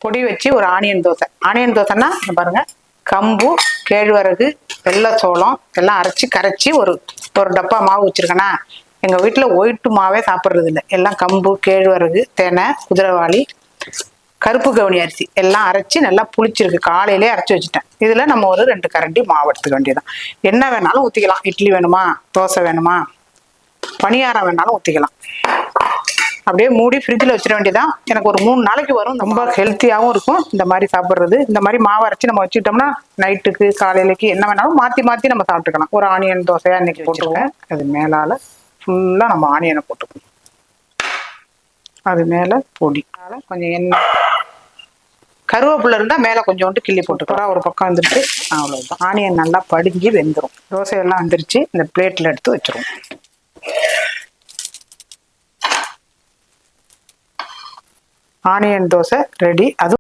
பொடி வச்சு ஒரு ஆனியன் தோசை. ஆனியன் தோசைன்னா பாருங்க, கம்பு, கேழ்வரகு, வெள்ளை சோளம் எல்லாம் அரைச்சி கரைச்சி ஒரு டப்பா மாவு வச்சிருக்கேன்னா, எங்க வீட்டுல ஒயிட்டு மாவே சாப்பிட்றது இல்லை. எல்லாம் கம்பு, கேழ்வரகு, தெனை, குதிரைவாளி, கருப்பு கவுனி அரிசி எல்லாம் அரைச்சி நல்லா புளிச்சிருக்கு. காலையிலே அரைச்சி வச்சுட்டேன். இதுல நம்ம ஒரு 2 கரண்டி மாவு எடுத்துக்க வேண்டியதான். என்ன வேணாலும் ஊத்திக்கலாம். இட்லி வேணுமா, தோசை வேணுமா, பணியாரம் வேணாலும் ஊத்திக்கலாம். அப்படியே மூடி ஃப்ரிட்ஜில் வச்சிட வேண்டியதான். எனக்கு ஒரு 3 நாளைக்கு வரும். ரொம்ப ஹெல்த்தியாகவும் இருக்கும் இந்த மாதிரி சாப்பிட்றது. இந்த மாதிரி மாவு அரைச்சி நம்ம வச்சுக்கிட்டோம்னா நைட்டுக்கு காலையிலக்கு என்ன வேணாலும் மாற்றி மாற்றி நம்ம சாப்பிட்டுக்கலாம். ஒரு ஆனியன் தோசையா இன்னைக்கு போட்டுருவோம். அது மேலால ஃபுல்லாக நம்ம ஆனியனை போட்டுக்கணும். அது மேலே பொடி, கொஞ்சம் எண்ணெய், கருவேப்பிலை இருந்தால் மேலே கொஞ்சோண்டு கிள்ளி போட்டுக்கலாம். ஒரு பக்கம் வந்துருச்சு, அவ்வளோதான். ஆனியன் நல்லா படிஞ்சு வெந்துடும். தோசையெல்லாம் வந்துருச்சு. இந்த பிளேட்டில் எடுத்து வச்சிருவோம். Onion dosa ready. அது